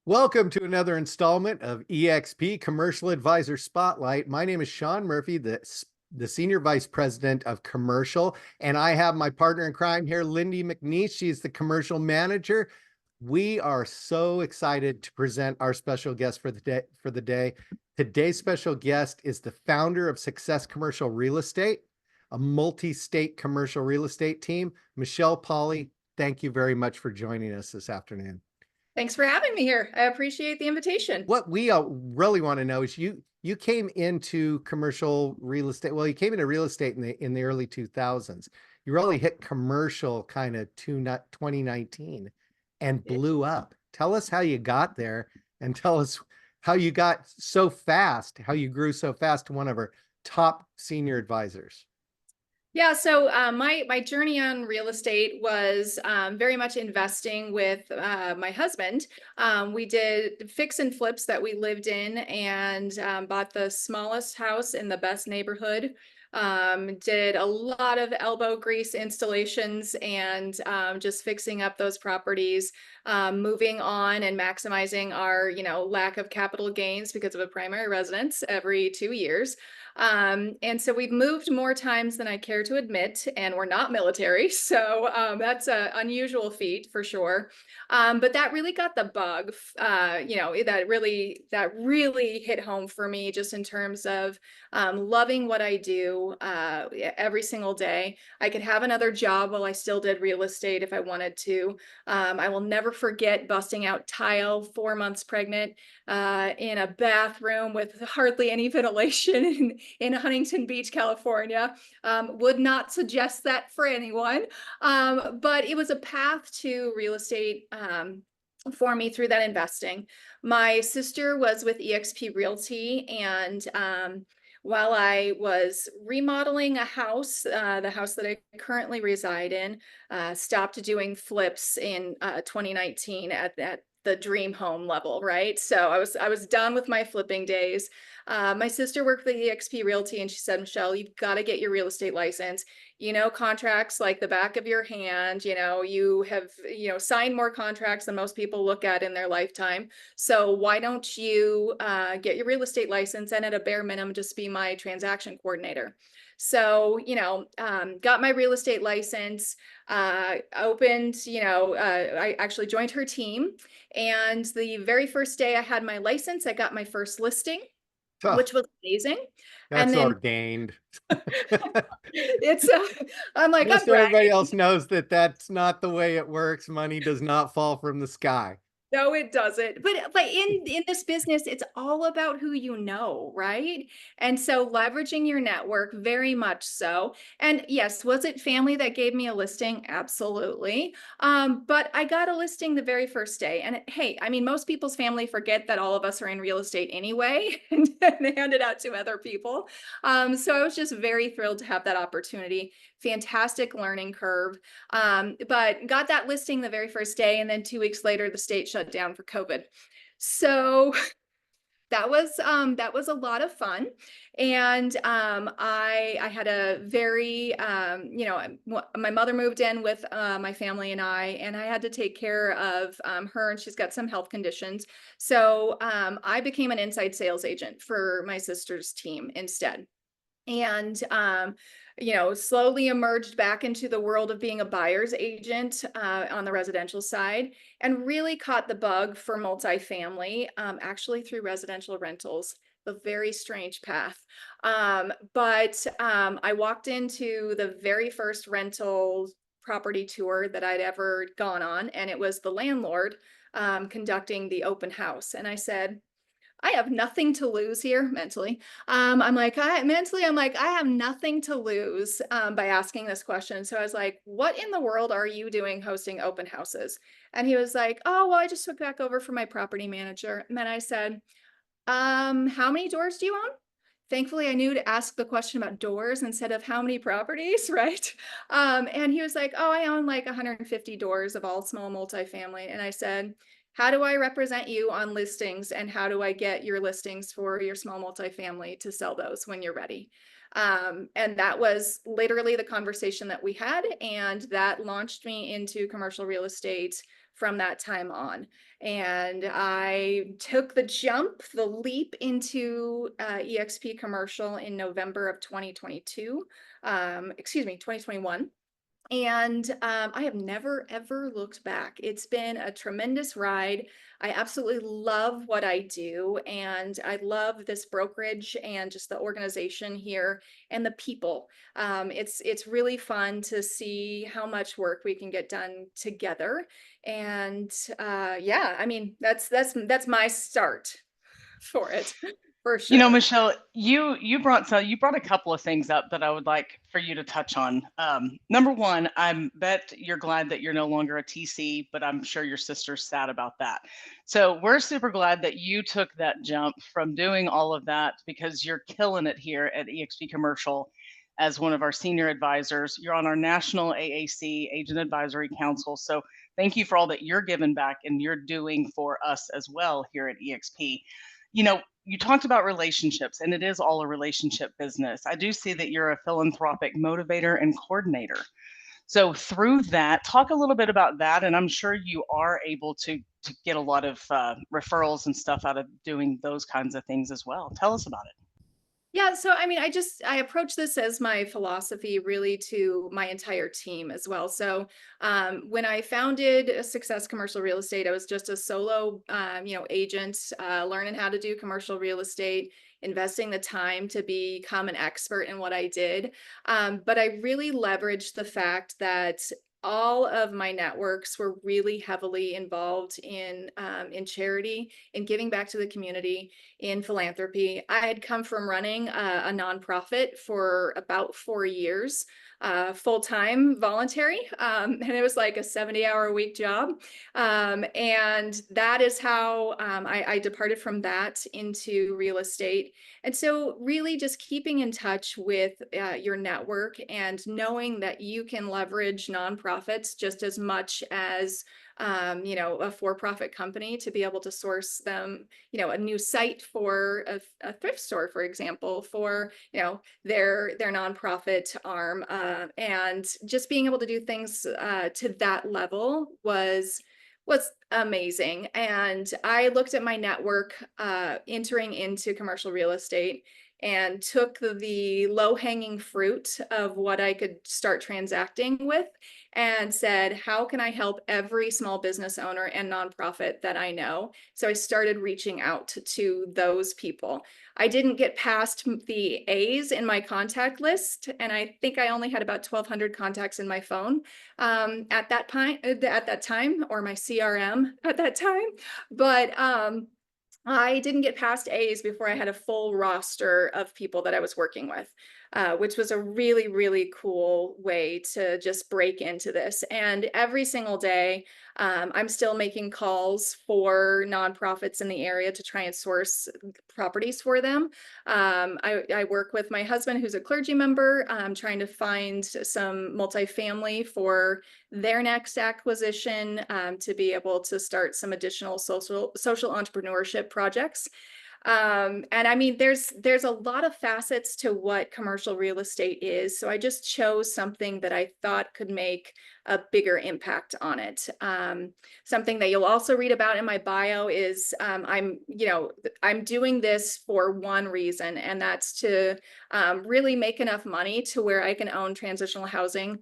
Welcome to another installment of EXP Commercial Advisor Spotlight. My name is Sean Murphy, the Senior Vice President of Commercial, and I have my partner in crime here, Lyndee McNeese. She's the Commercial Manager. We are so excited to present our special guest for the day. Today's special guest is the founder of Success Commercial Real Estate, a multi-state commercial real estate team, Michelle Pauley. Thank you very much for joining us this afternoon. Thanks for having me here. I appreciate the invitation. What we really want to know is you came into commercial real estate. Well, you came into real estate in the early 2000s. You really hit commercial kind of 2019 and blew up. Tell us how you got there, and tell us how you got so fast, how you grew so fast to one of our top senior advisors. Yeah, so my journey on real estate was very much investing with my husband. We did fix and flips that we lived in, and bought the smallest house in the best neighborhood. Did a lot of elbow grease installations and just fixing up those properties, moving on and maximizing our lack of capital gains because of a primary residence every 2 years. And so we've moved more times than I care to admit, and we're not military. So that's an unusual feat for sure. But that really got the bug, that really hit home for me, just in terms of loving what I do every single day. I could have another job while I still did real estate if I wanted to. I will never forget busting out tile 4 months pregnant in a bathroom with hardly any ventilation in Huntington Beach, California. Would not suggest that for anyone. But it was a path to real estate for me through that investing. My sister was with eXp Realty, and while I was remodeling a house, the house that I currently reside in, stopped doing flips in 2019 at the dream home level, right? So I was done with my flipping days. My sister worked for eXp Realty, and she said, Michelle, you've got to get your real estate license. You know contracts like the back of your hand. You have signed more contracts than most people look at in their lifetime. So why don't you get your real estate license, and at a bare minimum, just be my transaction coordinator? So, got my real estate license, opened, I actually joined her team. And the very first day I had my license, I got my first listing, Huh, which was amazing. And that's then ordained. it's, I'm like, Just I'm so everybody bragging. else knows that that's not the way it works. Money does not fall from the sky. No, it doesn't. But in this business, it's all about who you know, right? And so leveraging your network, very much so. And yes, was it family that gave me a listing? Absolutely. But I got a listing the very first day. And hey, I mean, most people's family forget that all of us are in real estate anyway, and hand it out to other people. So I was just very thrilled to have that opportunity. Fantastic learning curve. But got that listing the very first day, and then 2 weeks later, the state shut down for COVID. So that was a lot of fun. And I had a very my mother moved in with my family, and I had to take care of her, and she's got some health conditions. So I became an inside sales agent for my sister's team instead. And slowly emerged back into the world of being a buyer's agent on the residential side, and really caught the bug for multifamily, actually through residential rentals. A very strange path. But I walked into the very first rental property tour that I'd ever gone on, and it was the landlord conducting the open house. And I said, I have nothing to lose here mentally. I'm like, I have nothing to lose by asking this question. So I was like, what in the world are you doing hosting open houses? And he was like, oh, well, I just took back over for my property manager. And then I said, how many doors do you own? Thankfully, I knew to ask the question about doors instead of how many properties, right? And he was like, oh, I own like 150 doors of all small multifamily. And I said, how do I represent you on listings, and how do I get your listings for your small multifamily to sell those when you're ready? And that was literally the conversation that we had, and that launched me into commercial real estate from that time on. And I took the jump, the leap into EXP commercial in November of 2022, excuse me, 2021. And I have never, ever looked back. It's been a tremendous ride. I absolutely love what I do. And I love this brokerage and just the organization here and the people. It's really fun to see how much work we can get done together. And yeah, I mean, that's my start for it, for You know, sure. Michelle, you brought a couple of things up that I would like for you to touch on. Number one, I bet you're glad that you're no longer a TC, but I'm sure your sister's sad about that. So we're super glad that you took that jump from doing all of that, because you're killing it here at EXP Commercial as one of our senior advisors. You're on our national AAC Agent Advisory Council. So thank you for all that you're giving back and you're doing for us as well here at EXP. You know, you talked about relationships, and it is all a relationship business. I do see that you're a philanthropic motivator and coordinator. So through that, talk a little bit about that. And I'm sure you are able to get a lot of referrals and stuff out of doing those kinds of things as well. Tell us about it. Yeah, so I mean, I approach this as my philosophy really to my entire team as well. So when I founded Success Commercial Real Estate, I was just a solo agent, learning how to do commercial real estate, investing the time to become an expert in what I did. But I really leveraged the fact that all of my networks were really heavily involved in charity, in giving back to the community, in philanthropy. I had come from running a nonprofit for about 4 years, full-time voluntary, and it was like a 70-hour-a-week job. And that is how I departed from that into real estate. And so really just keeping in touch with your network and knowing that you can leverage nonprofits just as much as a for-profit company to be able to source them, a new site for a thrift store, for example, for, their nonprofit arm. And just being able to do things to that level was amazing. And I looked at my network entering into commercial real estate and took the low-hanging fruit of what I could start transacting with and said, how can I help every small business owner and nonprofit that I know? So I started reaching out to those people. I didn't get past the A's in my contact list, and I think I only had about 1,200 contacts in my phone at that time, or my CRM at that time. But I didn't get past A's before I had a full roster of people that I was working with, which was a really, really cool way to just break into this. And every single day, I'm still making calls for nonprofits in the area to try and source properties for them. I work with my husband, who's a clergy member, trying to find some multifamily for their next acquisition, to be able to start some additional social entrepreneurship projects. And I mean, there's a lot of facets to what commercial real estate is. So I just chose something that I thought could make a bigger impact on it. Something that you'll also read about in my bio is I'm doing this for one reason, and that's to really make enough money to where I can own transitional housing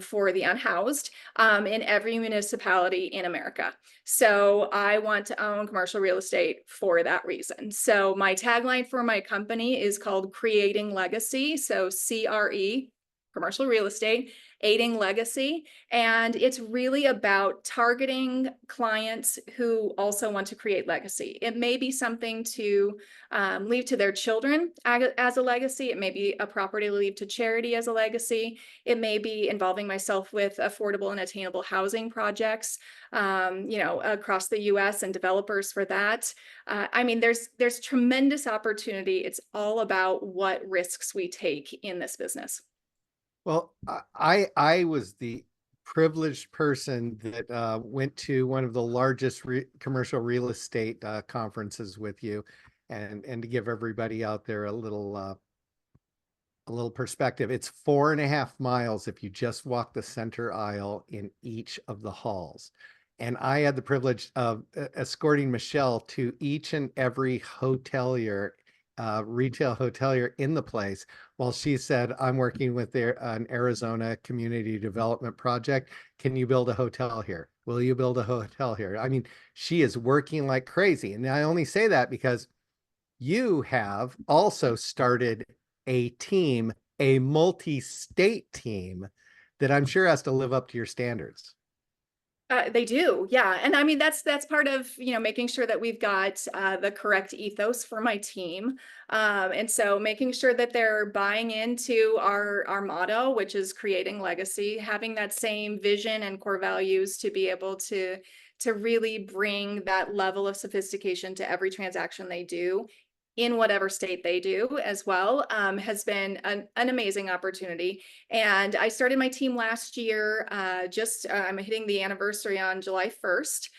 for the unhoused in every municipality in America. So I want to own commercial real estate for that reason. So my tagline for my company is called Creating Legacy. So CRE, commercial real estate, aiding legacy. And it's really about targeting clients who also want to create legacy. It may be something to leave to their children as a legacy. It may be a property to leave to charity as a legacy. It may be involving myself with affordable and attainable housing projects, across the US and developers for that. I mean, there's tremendous opportunity. It's all about what risks we take in this business. Well, I was the privileged person that went to one of the largest commercial real estate conferences with you, and to give everybody out there a little a little perspective. It's 4.5 miles if you just walk the center aisle in each of the halls. And I had the privilege of escorting Michelle to each and every hotelier, retail hotelier in the place, while she said, I'm working with an Arizona community development project. Can you build a hotel here? Will you build a hotel here? I mean, she is working like crazy. And I only say that because you have also started a team, a multi-state team that I'm sure has to live up to your standards. They do, yeah. And I mean, that's part of, making sure that we've got the correct ethos for my team. And so making sure that they're buying into our motto, which is creating legacy, having that same vision and core values to be able to really bring that level of sophistication to every transaction they do in whatever state they do as well, has been an amazing opportunity. And I started my team last year. I'm hitting the anniversary on July 1st.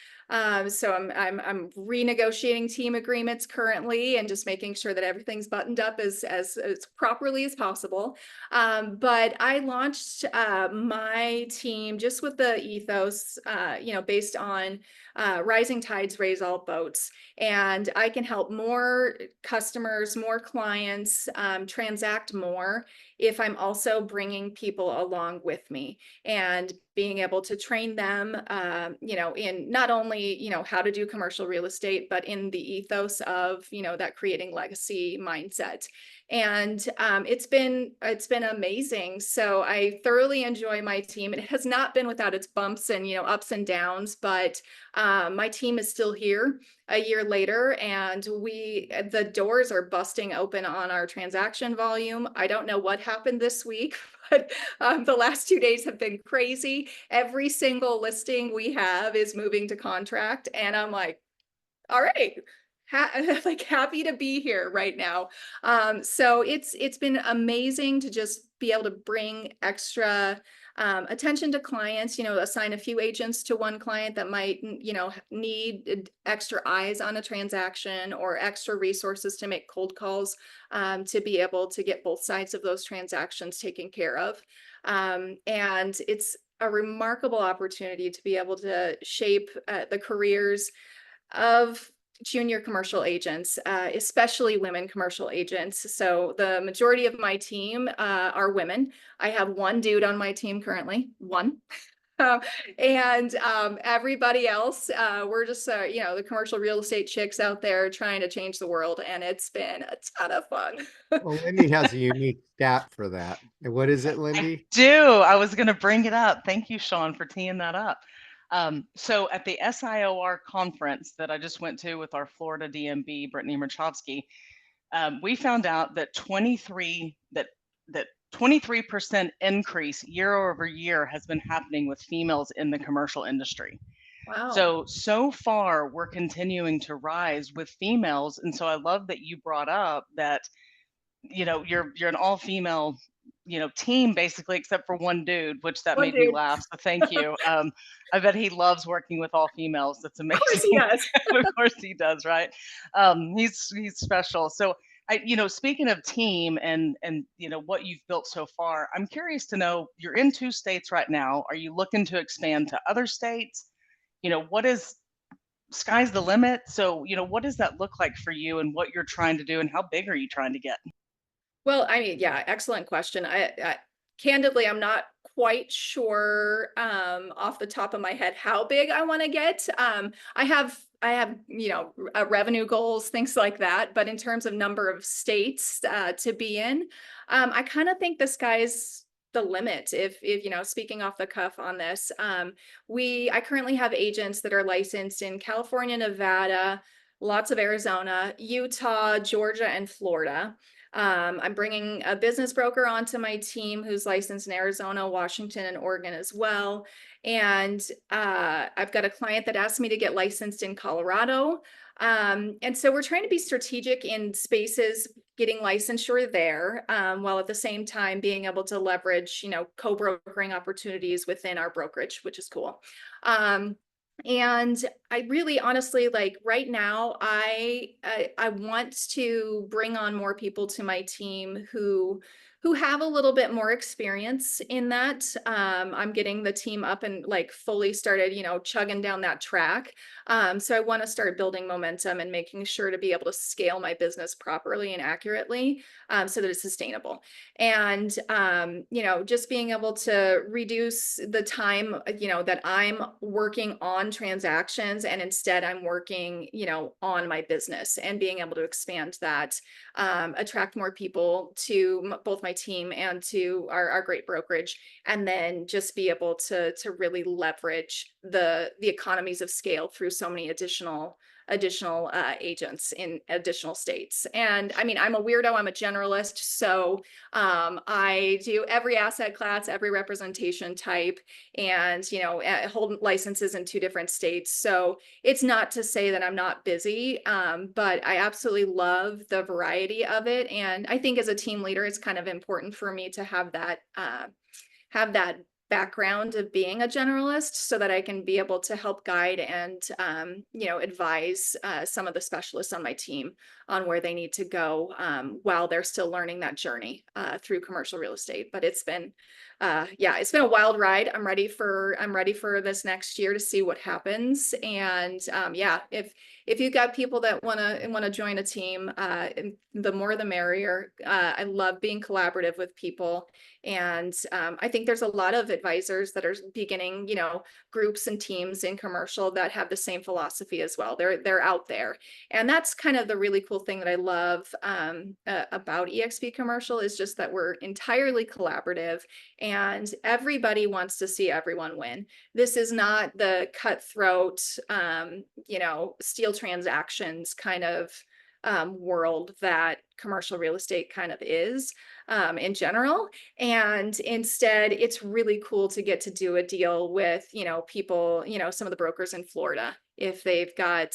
So I'm renegotiating team agreements currently and just making sure that everything's buttoned up as properly as possible. But I launched my team just with the ethos, based on rising tides raise all boats, and I can help more customers, more clients transact more if I'm also bringing people along with me and being able to train them, in not only, how to do commercial real estate, but in the ethos of, that creating legacy mindset. And it's been amazing. So I thoroughly enjoy my team. It has not been without its bumps and, ups and downs, but my team is still here a year later, and the doors are busting open on our transaction volume. I don't know what happened this week, but the last 2 days have been crazy. Every single listing we have is moving to contract, and I'm like, all right. Like happy to be here right now. So it's been amazing to just be able to bring extra attention to clients, assign a few agents to one client that might, need extra eyes on a transaction or extra resources to make cold calls, to be able to get both sides of those transactions taken care of. And it's a remarkable opportunity to be able to shape the careers of junior commercial agents, especially women commercial agents. So the majority of my team are women. I have one dude on my team currently, one. Uh, and everybody else, we're just, the commercial real estate chicks out there trying to change the world. And it's been a ton of fun. Well, Lyndee has a unique stat for that. And what is it, I Lyndee? do. I was going to bring it up. Thank you, Sean, for teeing that up. So at the SIOR conference that I just went to with our Florida DMB, Brittany Murchowski, we found out that 23% increase year over year has been happening with females in the commercial industry. Wow. So far we're continuing to rise with females, and so I love that you brought up that you're an all female team basically, except for one dude, which that One made me dude. laugh, so thank you. I bet he loves working with all females. That's Of course he amazing. does. Of course he does, right? He's special. So speaking of team and what you've built so far, I'm curious to know, you're in 2 states right now. Are you looking to expand to other states? What is sky's the limit? So what does that look like for you, and what you're trying to do, and how big are you trying to get? Well, I mean, yeah, excellent question. Candidly, I'm not quite sure off the top of my head how big I want to get. I have revenue goals, things like that. But in terms of number of states to be in, I kind of think the sky's the limit. If speaking off the cuff on this, I currently have agents that are licensed in California, Nevada, lots of Arizona, Utah, Georgia, and Florida. I'm bringing a business broker onto my team who's licensed in Arizona, Washington, and Oregon as well. And I've got a client that asked me to get licensed in Colorado. And so we're trying to be strategic in spaces, getting licensure there, while at the same time being able to leverage, co-brokering opportunities within our brokerage, which is cool. And I really honestly, like right now, I want to bring on more people to my team who who have a little bit more experience in that. I'm getting the team up and like fully started, chugging down that track. So I want to start building momentum and making sure to be able to scale my business properly and accurately, so that it's sustainable. And, just being able to reduce the time, that I'm working on transactions and instead I'm working, on my business and being able to expand that, attract more people to both my team and to our great brokerage, and then just be able to really leverage the economies of scale through so many additional agents in additional states. And I mean, I'm a weirdo, I'm a generalist, so I do every asset class, every representation type, and hold licenses in 2 different states. So it's not to say that I'm not busy, but I absolutely love the variety of it. And I think as a team leader, it's kind of important for me to have that background of being a generalist so that I can be able to help guide and advise some of the specialists on my team on where they need to go, while they're still learning that journey through commercial real estate. But it's been it's been a wild ride. I'm ready for this next year to see what happens. And if you've got people that want to join a team, the more the merrier. I love being collaborative with people. And I think there's a lot of advisors that are beginning, groups and teams in commercial that have the same philosophy as well. They're out there. And that's kind of the really cool thing that I love about EXP Commercial, is just that we're entirely collaborative and everybody wants to see everyone win. This is not the cutthroat, steal transactions kind of world that commercial real estate kind of is in general. And instead, it's really cool to get to do a deal with, people, some of the brokers in Florida, if they've got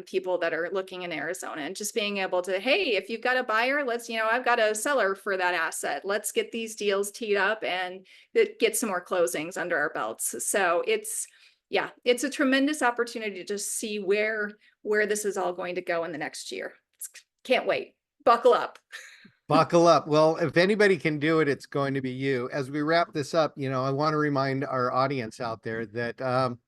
people that are looking in Arizona, and just being able to, hey, if you've got a buyer, let's, I've got a seller for that asset. Let's get these deals teed up and get some more closings under our belts. So it's a tremendous opportunity to just see where this is all going to go in the next year. Can't wait. Buckle up. Buckle up. Well, if anybody can do it, it's going to be you. As we wrap this up, I want to remind our audience out there that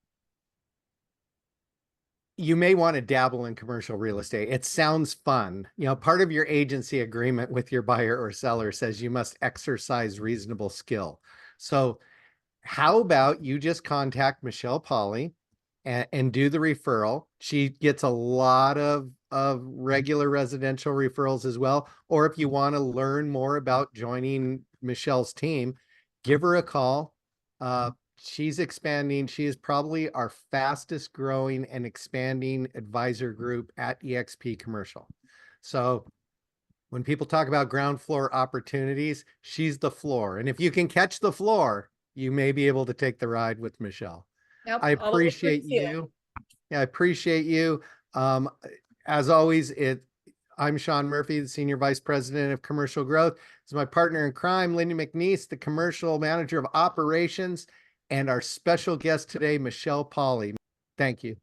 you may want to dabble in commercial real estate. It sounds fun. Part of your agency agreement with your buyer or seller says you must exercise reasonable skill. So how about you just contact Michelle Pauley and do the referral? She gets a lot of regular residential referrals as well. Or if you want to learn more about joining Michelle's team, give her a call. She's expanding. She is probably our fastest growing and expanding advisor group at EXP Commercial. So when people talk about ground floor opportunities, she's the floor. And if you can catch the floor, you may be able to take the ride with Michelle. Yep, I appreciate you. Yeah, I appreciate you. As always, I'm Sean Murphy, the Senior Vice President of Commercial Growth. This is my partner in crime, Lyndee McNeese, the Commercial Manager of Operations, and our special guest today, Michelle Pauley. Thank you.